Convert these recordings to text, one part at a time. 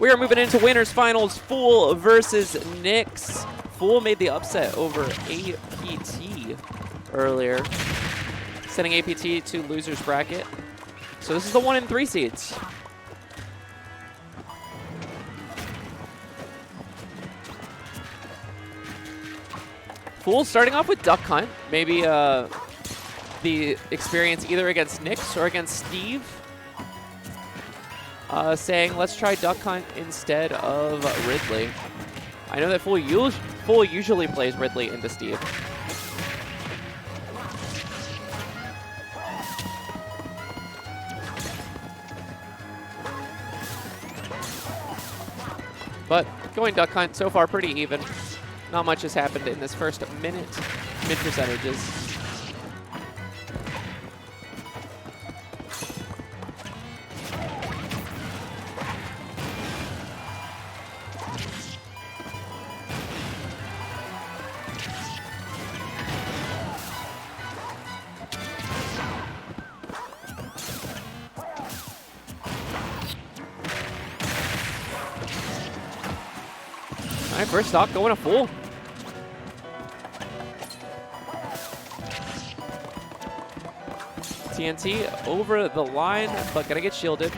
We are moving into winners finals. Fool versus Nyx. Fool made the upset over APT earlier, sending APT to losers bracket. So this is the 1 and 3 seeds. Fool starting off with Duck Hunt. Maybe the experience either against Nyx or against Steve. Saying, let's try Duck Hunt instead of Ridley. I know that Fool usually plays Ridley into Steve. But going Duck Hunt so far pretty even. Not much has happened in this first minute. Mid percentages. All right, first stock going to Fool. TNT over the line, but gonna get shielded.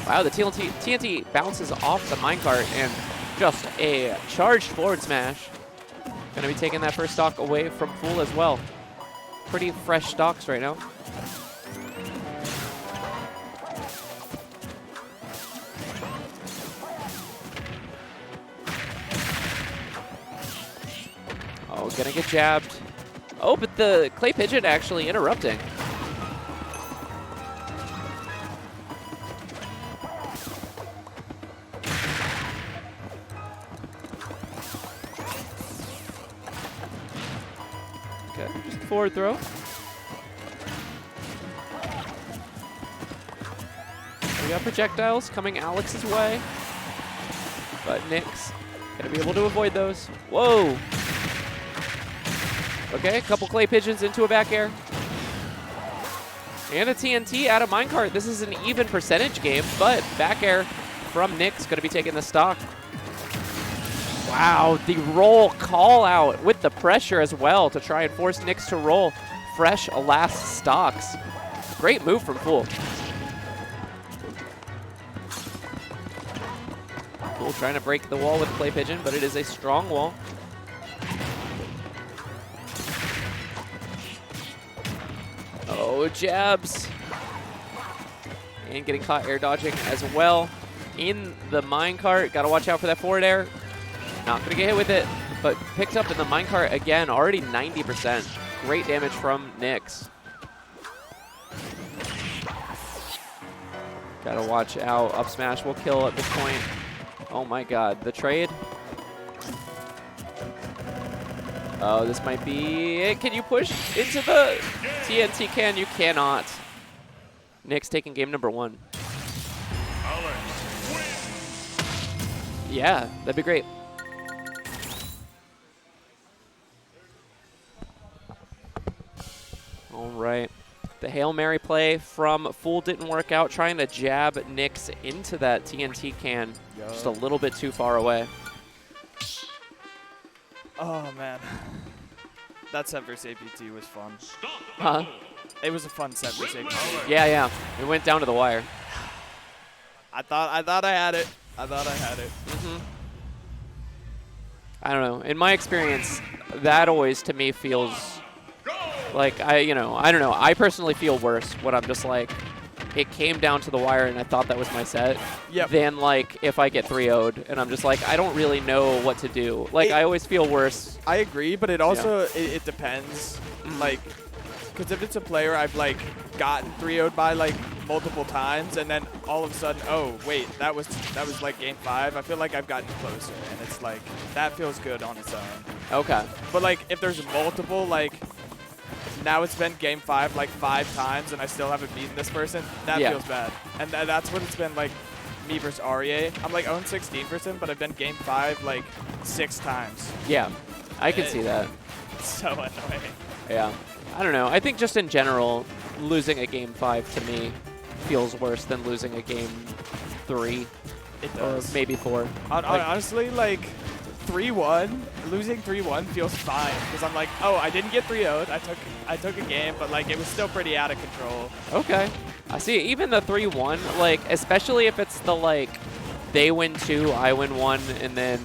Wow, the TNT bounces off the minecart and just a charged forward smash. Gonna be taking that first stock away from Fool as well. Pretty fresh stocks right now. Oh, gonna get jabbed. Oh, but the Clay Pigeon actually interrupting. Okay, just a forward throw. We got projectiles coming Alex's way, but Nyx gonna be able to avoid those. Whoa! Okay, a couple Clay Pigeons into a back air. And a TNT out of minecart. This is an even percentage game, but back air from Nyx gonna be taking the stock. Wow, the roll call out with the pressure as well to try and force Nyx to roll fresh last stocks. Great move from Fool. Fool trying to break the wall with Clay Pigeon, but it is a strong wall. Oh, jabs. And getting caught air dodging as well in the minecart. Got to watch out for that forward air. Not going to get hit with it, but picked up in the minecart again, already 90%. Great damage from Nyx. Got to watch out. Up smash will kill at this point. Oh my god, the trade. Oh, this might be it. Can you push into the TNT can? You cannot. Nyx taking game number 1. Yeah, that'd be great. All right. The Hail Mary play from Fool didn't work out. Trying to jab Nyx into that TNT can. Just a little bit too far away. Oh, man. That set versus APT was fun. Huh? It was a fun set versus APT. Yeah, yeah. It went down to the wire. I thought I had it. I thought I had it. I don't know. In my experience, that always to me feels like I don't know. I personally feel worse when I'm just like, it came down to the wire and I thought that was my set. Yep. Than like if I get 3-0'd and I'm just like, I don't really know what to do. Like I always feel worse. I agree, but it also it depends. Like, because if it's a player I've like gotten 3-0'd by like multiple times, and then all of a sudden, oh wait, that was like game 5. I feel like I've gotten closer, and it's like that feels good on its own. Okay. But like if there's multiple, like now it's been game 5 like 5 times, and I still haven't beaten this person, that feels bad. And that's what it's been like. Me versus RVA. I'm like 0-16 versus, but I've been game 5 like 6 times. Yeah, I can see that. It's so annoying. Yeah. I don't know. I think just in general, losing a game 5 to me feels worse than losing a game 3. It Or does. maybe 4. Honestly, like 3-1, losing 3-1 feels fine because I'm like, oh, I didn't get 3-0'd. I took a game, but like it was still pretty out of control. Okay. I see. Even the 3-1, like, especially if it's the, like, they win 2, I win 1, and then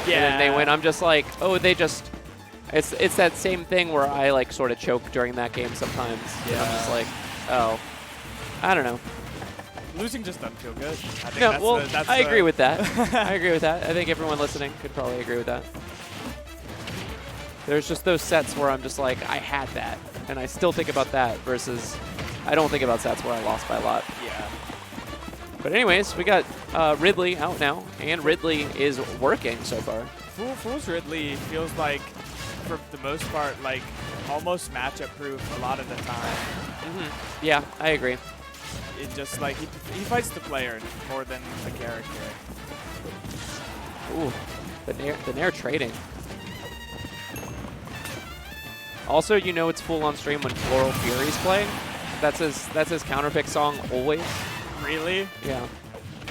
they win. I'm just like, oh, they just. It's that same thing where I, like, sort of choke during that game sometimes. Yeah. And I'm just like, oh, I don't know. Losing just doesn't feel good. I think No, that's well, that's I agree with that. I agree with that. I think everyone listening could probably agree with that. There's just those sets where I'm just like, I had that, and I still think about that versus I don't think about sets where I lost by a lot. Yeah. But anyways, we got Ridley out now, and Ridley is working so far. Fool's Ridley feels like, for the most part, like almost matchup proof a lot of the time. Mm-hmm. Yeah, I agree. It's just like he fights the player more than the character. Ooh, the Nair trading. Also, you know it's full on stream when Floral Fury's playing. That's his counter pick song always. Really? Yeah.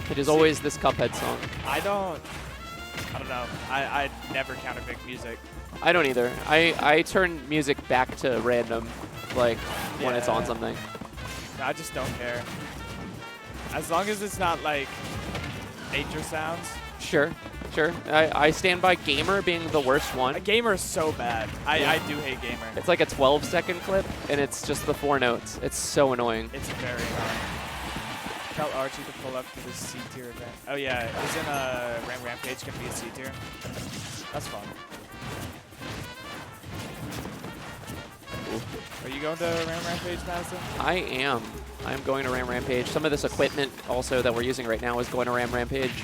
It is always this Cuphead song. I don't know. I never counter pick music. I don't either. I turn music back to random, like when it's on something. I just don't care. As long as it's not like nature sounds. Sure. I stand by Gamer being the worst one. A Gamer is so bad. I do hate Gamer. It's like a 12-second clip, and it's just the 4 notes. It's so annoying. It's very annoying. Tell Archie to pull up to this C tier event. Oh yeah, isn't Ram Rampage gonna be a C tier? That's fun. Are you going to Ram Rampage, Madison? I am. I'm going to Ram Rampage. Some of this equipment also that we're using right now is going to Ram Rampage.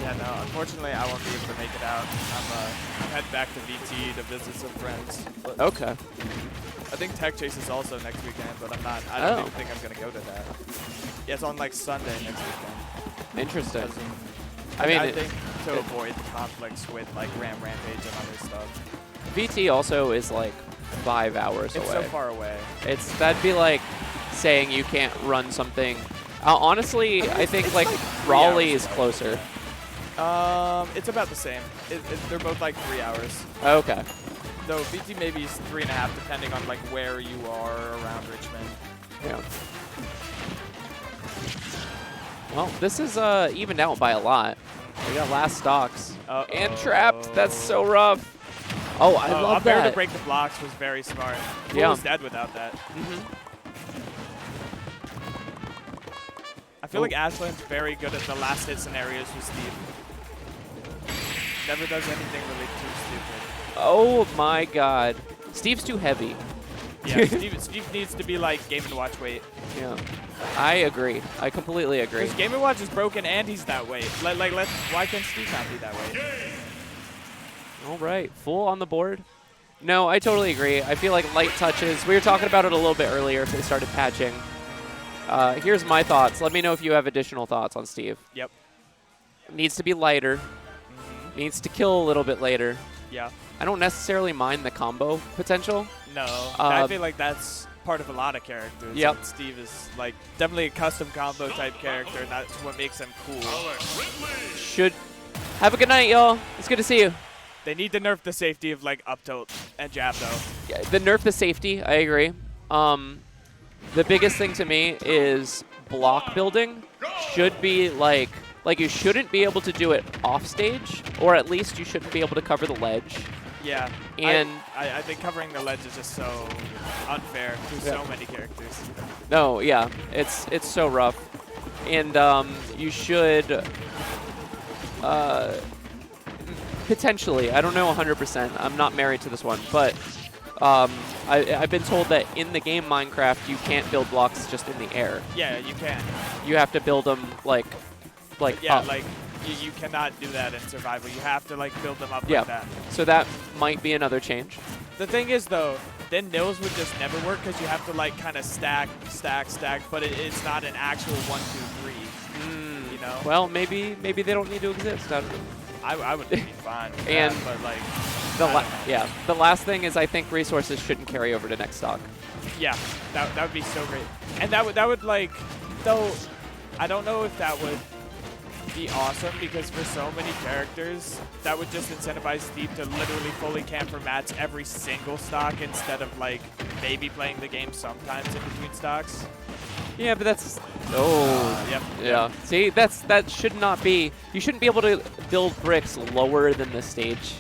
Yeah, no, unfortunately I won't be able to make it out. I'm heading back to VT to visit some friends. But Okay. I think Tech Chase is also next weekend, but I'm not. I don't even think I'm going to go to that. Yeah, it's on like Sunday next weekend. Interesting. I think to avoid conflicts with like Ram Rampage and other stuff. VT also is like 5 hours away. It's so far away. That'd be like saying you can't run something. Honestly, I think like Raleigh is closer. It's about the same. They're both like 3 hours. Okay. Though VT maybe is 3.5 depending on like where you are around Richmond. Yeah. Well, this is evened out by a lot. We got last stocks. And trapped. That's so rough. Oh, I love that. To break the blocks was very smart. He was dead without that. I feel like Ashland's very good at the last hit scenarios with Steve. Never does anything really too stupid. Oh my god. Steve's too heavy. Yeah, Steve needs to be like Game & Watch weight. Yeah. I agree. I completely agree. Because Game & Watch is broken and he's that weight. Why can't Steve not be that weight? All right. Full on the board. No, I totally agree. I feel like light touches. We were talking about it a little bit earlier if they started patching. Here's my thoughts. Let me know if you have additional thoughts on Steve. Yep. Needs to be lighter. Needs to kill a little bit later. Yeah. I don't necessarily mind the combo potential. No. I feel like that's part of a lot of characters. Yep. And Steve is like definitely a custom combo type character, and that's what makes him cool. Should have a good night, y'all. It's good to see you. They need to nerf the safety of like up tilt and jab though. Yeah, the nerf the safety, I agree. The biggest thing to me is block building should be like you shouldn't be able to do it off stage, or at least you shouldn't be able to cover the ledge. Yeah, and I think covering the ledge is just so unfair to so many characters. No, yeah, it's so rough, and you should potentially. I don't know 100%. I'm not married to this one, but I've been told that in the game Minecraft you can't build blocks just in the air. Yeah, you can. You have to build them like yeah, up. like you cannot do that in survival. You have to like build them up like that. So that might be another change. The thing is though, then nils would just never work because you have to like kind of stack, but it's not an actual 1, 2, 3. You know. Well, maybe they don't need to exist. I don't know. I would be fine with and that, but like the last thing is I think resources shouldn't carry over to next stock. Yeah, that would be so great. And that would like, though, I don't know if that would be awesome, because for so many characters, that would just incentivize Steve to literally fully camp for mats every single stock instead of like maybe playing the game sometimes in between stocks. Yeah, but that's Yep. yeah. See, that should not be. You shouldn't be able to build bricks lower than the stage,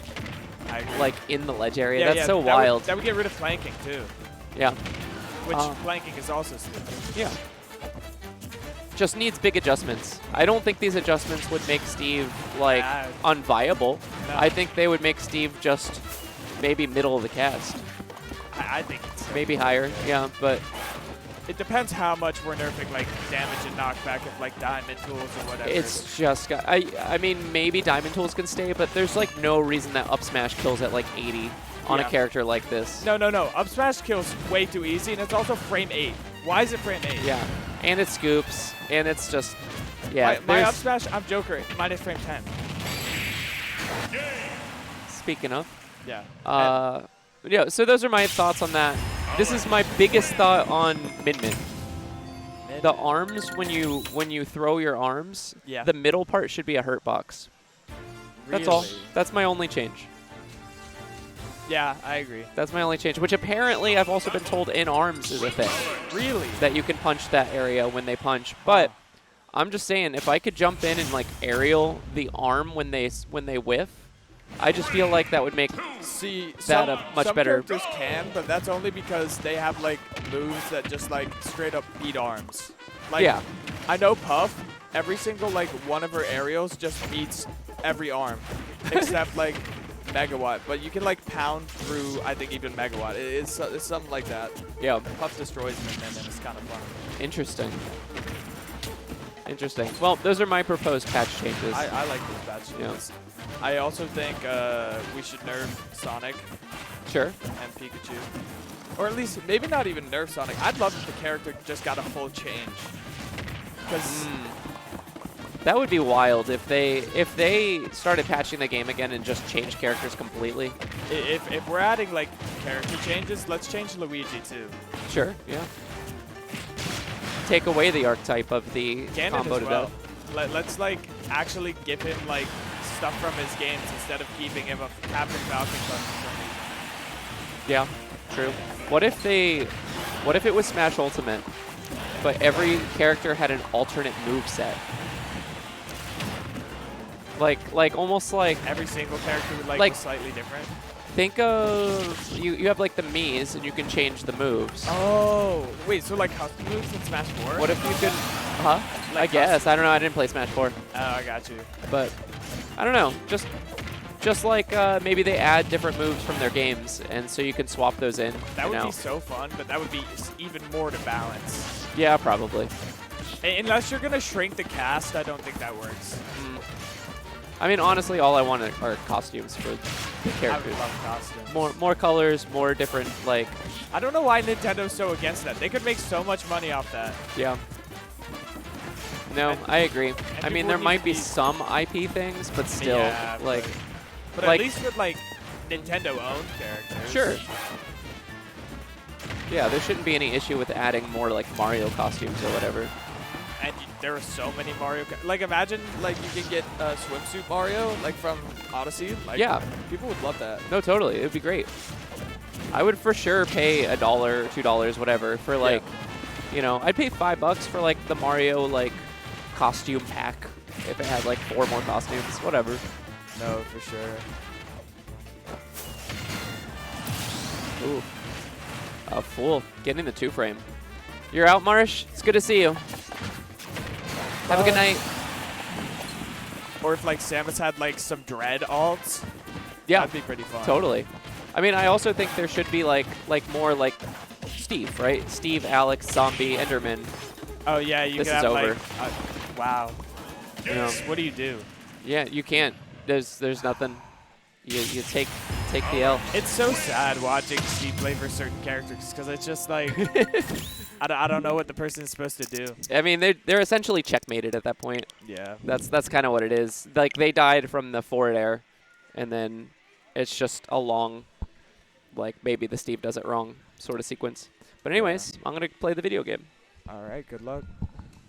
I agree. like in the ledge area. Yeah, That's so that wild. that would get rid of flanking too, Yeah. which flanking is also stupid. Yeah. Just needs big adjustments. I don't think these adjustments would make Steve like unviable. No. I think they would make Steve just maybe middle of the cast, I think it's maybe higher. Yeah, but it depends how much we're nerfing like damage and knockback of like diamond tools or whatever. it's just got. I mean, maybe diamond tools can stay, but there's like no reason that up smash kills at like 80 on a character like this. No. Up smash kills way too easy, and it's also frame 8. Why is it frame 8? Yeah, and it scoops, and it's just yeah. My up smash, I'm Joker, minus frame 10. Speaking of. Yeah. Yeah, so those are my thoughts on that. This is my biggest thought on Min-Min. The arms, when you throw your arms, Yeah. the middle part should be a hurt box. That's all. Really? That's my only change. Yeah, I agree. That's my only change, which apparently I've also been told in arms is a thing. Really? That you can punch that area when they punch. But I'm just saying, if I could jump in and like aerial the arm when they whiff, I just feel like that would make that a much some better. characters can, but that's only because they have like moves that just like straight up beat arms. Like, Yeah. I know Puff, every single like one of her aerials just beats every arm, except like Megawatt. But you can like pound through, I think, even Megawatt. It's something like that. Yeah. Puff destroys them, and then it's kind of fun. Interesting. Interesting. Well, those are my proposed patch changes. I like those patch changes. I also think we should nerf Sonic Sure. and Pikachu. Or at least, maybe not even nerf Sonic. I'd love if the character just got a full change. Because That would be wild if they started patching the game again and just changed characters completely. if we're adding like character changes, let's change Luigi too. Sure. Yeah. Take away the archetype of the Ganon combo as to well. death. Let's like actually give him like stuff from his games instead of keeping him a Captain Falcon button for some reason. Yeah. True. What if it was Smash Ultimate, but every character had an alternate move set? Like almost like Every single character would Like- like slightly different. think of you have like the Mii's and you can change the moves. Oh, wait, so like custom moves in Smash 4? What if you could? Huh? Like I guess. I don't know. I didn't play Smash 4, Oh, I got you. but I don't know. Just like maybe they add different moves from their games, and so you can swap those in. That you would know? be so fun, but that would be even more to balance. Yeah, probably. Unless you're going to shrink the cast, I don't think that works. I mean, honestly, all I want are costumes for the I would characters. love costumes. More colors, more different, like, I don't know why Nintendo's so against that. They could make so much money off that. yeah. No, I agree. I mean, people there would might be even be- some IP things, but still, Yeah, like, But Like- at least with like Nintendo-owned characters. sure. Yeah, there shouldn't be any issue with adding more, like, Mario costumes or whatever. And there are so many Mario. Like imagine like you can get swimsuit Mario like from Odyssey. Like, Yeah. People would love that. No, totally. It would be great. I would for sure pay $1, $2, whatever, for, like, you know, I'd pay $5 for, like, the Mario, like, costume pack if it had, like, 4 more costumes, whatever. No, for sure. Ooh. A fool. Getting the 2-frame. You're out, Marsh. It's good to see you. Have a good night. Or if like Samus had like some dread alts. Yeah, That'd be pretty fun. totally. I mean, I also think there should be like more like Steve, right? Steve, Alex, Zombie, Enderman. Oh yeah, you This could is have over. like wow. You know? What do you do? Yeah, you can't. There's nothing. You take the L. It's so sad watching Steve play for certain characters because it's just like I don't know what the person is supposed to do. I mean, they're essentially checkmated at that point. Yeah. That's kind of what it is. Like, they died from the forward air, and then it's just a long, like, maybe the Steve does it wrong sort of sequence. But anyways, I'm going to play the video game. All right. Good luck.